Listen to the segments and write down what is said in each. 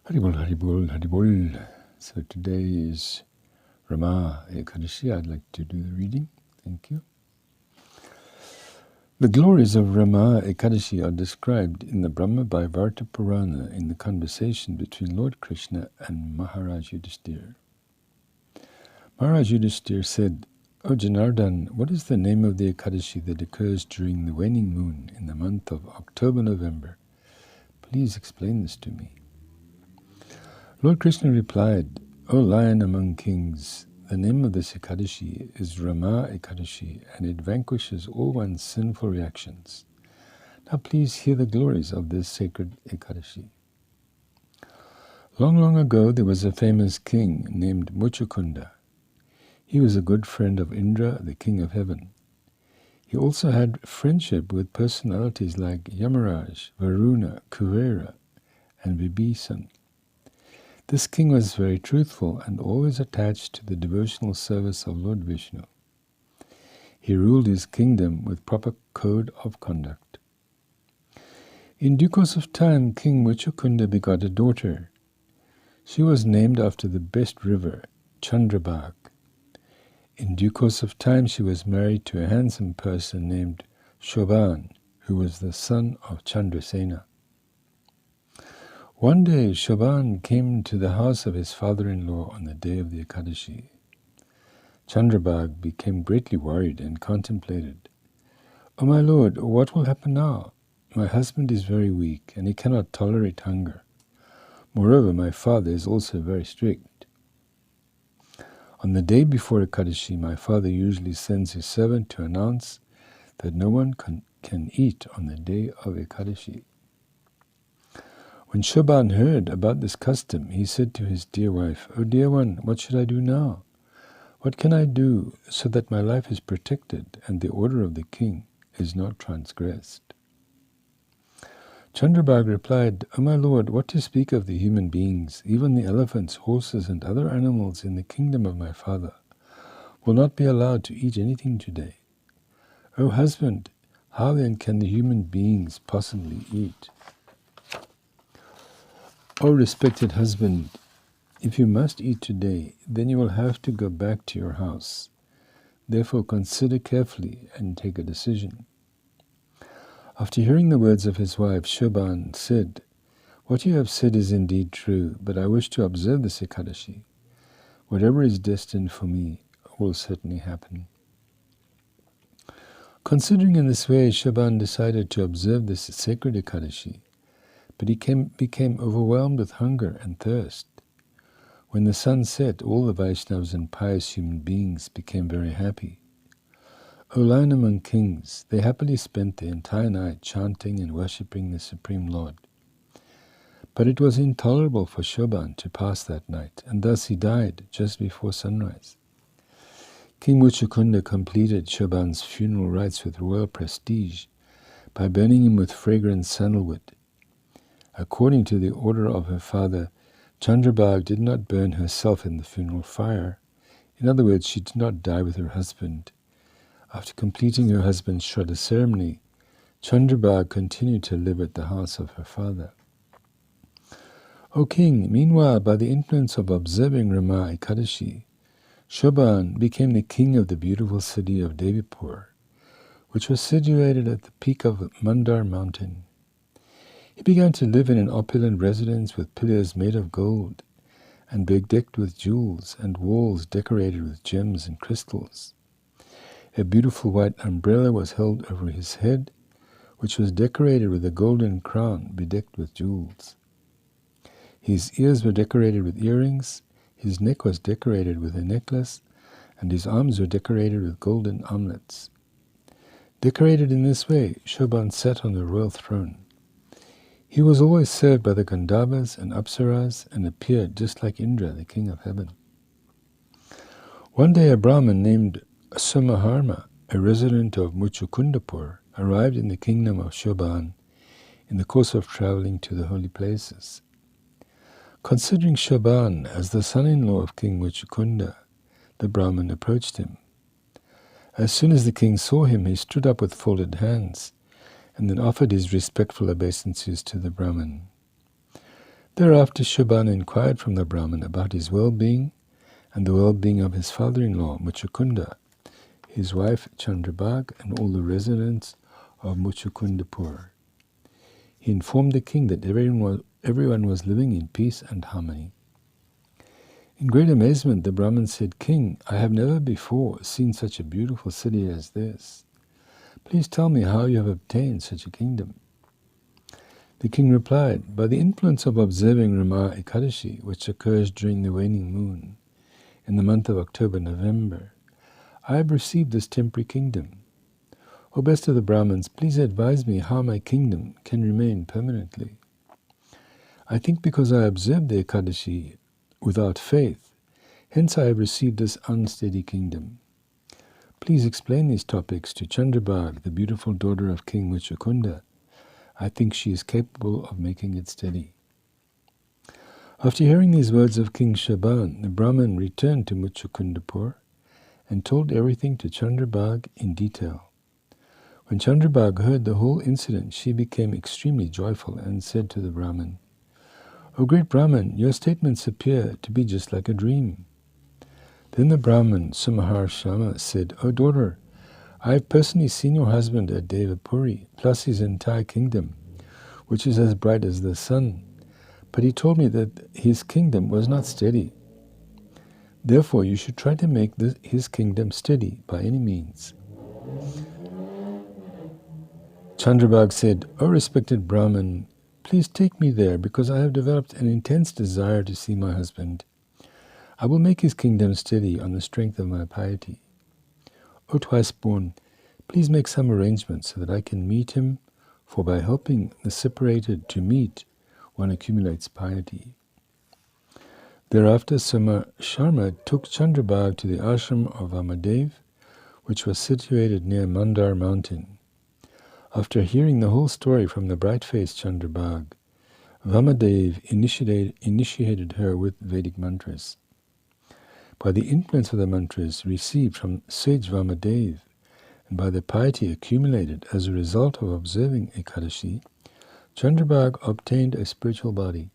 Haribol, Haribol, Haribol. So today is Rama Ekadashi. I'd like to do the reading. Thank you. The glories of Rama Ekadashi are described in the Brahma Vaivarta Purana in the conversation between Lord Krishna and Maharaj Yudhishthira. Maharaj Yudhishthira said, "O Janardhan, what is the name of the Ekadashi that occurs during the waning moon in the month of October-November? Please explain this to me." Lord Krishna replied, "O lion among kings, the name of this Ekadashi is Rama Ekadashi, and it vanquishes all one's sinful reactions. Now please hear the glories of this sacred Ekadashi. Long, long ago there was a famous king named Muchukunda. He was a good friend of Indra, the king of heaven. He also had friendship with personalities like Yamaraj, Varuna, Kuvera, and Vibhisan. This king was very truthful and always attached to the devotional service of Lord Vishnu. He ruled his kingdom with proper code of conduct. In due course of time, King Muchukunda begot a daughter. She was named after the best river, Chandrabag. In due course of time, she was married to a handsome person named Shoban, who was the son of Chandrasena. One day, Shoban came to the house of his father-in-law on the day of the Ekadashi. Chandrabag became greatly worried and contemplated. "O my lord, what will happen now? My husband is very weak, and he cannot tolerate hunger. Moreover, my father is also very strict. On the day before Ekadashi, my father usually sends his servant to announce that no one can eat on the day of Ekadashi." When Shoban heard about this custom, he said to his dear wife, "O dear one, what should I do now? What can I do so that my life is protected and the order of the king is not transgressed?" Chandrabag replied, "O my lord, what to speak of the human beings, even the elephants, horses, and other animals in the kingdom of my father will not be allowed to eat anything today. O husband, how then can the human beings possibly eat?" "O respected husband, if you must eat today, then you will have to go back to your house. Therefore consider carefully and take a decision." After hearing the words of his wife, Shoban said, "What you have said is indeed true, but I wish to observe this Ekadashi. Whatever is destined for me will certainly happen." Considering in this way, Shoban decided to observe this sacred Ekadashi, but he became overwhelmed with hunger and thirst. When the sun set, all the Vaishnavas and pious human beings became very happy. O lion among kings, they happily spent the entire night chanting and worshipping the Supreme Lord. But it was intolerable for Shoban to pass that night, and thus he died just before sunrise. King Muchukunda completed Shoban's funeral rites with royal prestige by burning him with fragrant sandalwood. According to the order of her father, Chandrabag did not burn herself in the funeral fire. In other words, she did not die with her husband. After completing her husband's Shraddha ceremony, Chandrabag continued to live at the house of her father. O king, meanwhile, by the influence of observing Rama Ekadashi, Shoban became the king of the beautiful city of Devipur, which was situated at the peak of Mandar mountain. He began to live in an opulent residence with pillars made of gold, and bedecked with jewels, and walls decorated with gems and crystals. A beautiful white umbrella was held over his head, which was decorated with a golden crown bedecked with jewels. His ears were decorated with earrings, his neck was decorated with a necklace, and his arms were decorated with golden armlets. Decorated in this way, Shoban sat on the royal throne. He was always served by the Gandharvas and Apsaras and appeared just like Indra, the king of heaven. One day a Brahmin named Somaharma, a resident of Muchukundapur, arrived in the kingdom of Shoban in the course of travelling to the holy places. Considering Shoban as the son-in-law of King Muchukunda, the Brahmin approached him. As soon as the king saw him, he stood up with folded hands and then offered his respectful obeisances to the Brahmin. Thereafter Shobhana inquired from the Brahmin about his well-being and the well-being of his father-in-law, Muchukunda, his wife Chandrabhag, and all the residents of Muchukundapur. He informed the king that everyone was living in peace and harmony. In great amazement, the Brahmin said, "King, I have never before seen such a beautiful city as this. Please tell me how you have obtained such a kingdom." The king replied, "By the influence of observing Rama Ekadashi, which occurs during the waning moon, in the month of October-November, I have received this temporary kingdom. O best of the Brahmins, please advise me how my kingdom can remain permanently. I think because I observed the Ekadashi without faith, hence I have received this unsteady kingdom. Please explain these topics to Chandrabhag, the beautiful daughter of King Muchukunda. I think she is capable of making it steady." After hearing these words of King Shaban, the Brahmin returned to Muchukundapur and told everything to Chandrabhag in detail. When Chandrabhag heard the whole incident, she became extremely joyful and said to the Brahmin, "O great Brahmin, your statements appear to be just like a dream." Then the Brahmin, Sumaharshama, said, "O daughter, I have personally seen your husband at Devapuri, plus his entire kingdom, which is as bright as the sun. But he told me that his kingdom was not steady. Therefore, you should try to make his kingdom steady by any means." Chandrabhag said, "O respected Brahmin, please take me there because I have developed an intense desire to see my husband. I will make his kingdom steady on the strength of my piety. O twice born, please make some arrangements so that I can meet him, for by helping the separated to meet, one accumulates piety." Thereafter Soma Sharma took Chandrabhag to the ashram of Vamadev, which was situated near Mandar mountain. After hearing the whole story from the bright-faced Chandrabhag, Vamadev initiated her with Vedic mantras. By the influence of the mantras received from sage Vamadev, and by the piety accumulated as a result of observing Ekadashi, Chandrabhag obtained a spiritual body.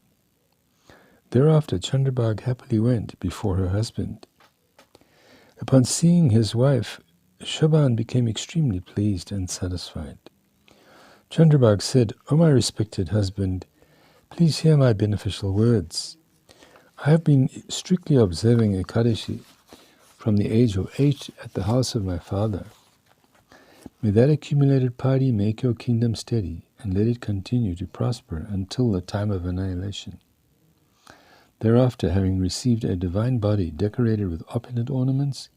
Thereafter Chandrabhag happily went before her husband. Upon seeing his wife, Shaban became extremely pleased and satisfied. Chandrabhag said, "O my respected husband, please hear my beneficial words. I have been strictly observing Ekadashi from the age of 8 at the house of my father. May that accumulated piety make your kingdom steady, and let it continue to prosper until the time of annihilation." Thereafter, having received a divine body decorated with opulent ornaments,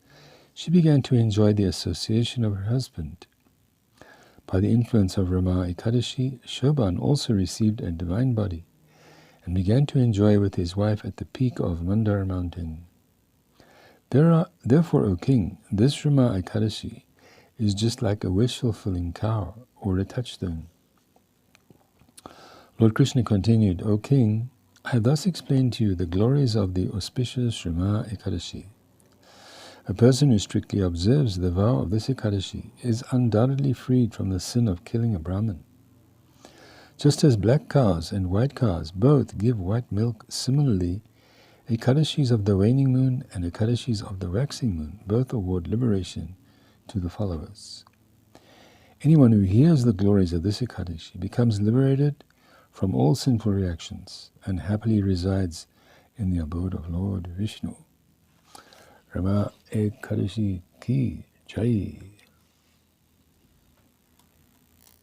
she began to enjoy the association of her husband. By the influence of Rama Ekadashi, Shoban also received a divine body and began to enjoy with his wife at the peak of Mandar mountain. Therefore, O king, this Rama Ekadashi is just like a wish-fulfilling cow or a touchstone. Lord Krishna continued, "O king, I have thus explained to you the glories of the auspicious Rama Ekadashi. A person who strictly observes the vow of this Ekadashi is undoubtedly freed from the sin of killing a Brahmin. Just as black cows and white cows both give white milk, similarly, Ekadashis of the waning moon and Ekadashis of the waxing moon both award liberation to the followers. Anyone who hears the glories of this Ekadashi becomes liberated from all sinful reactions and happily resides in the abode of Lord Vishnu. Rama Ekadashi ki Jai.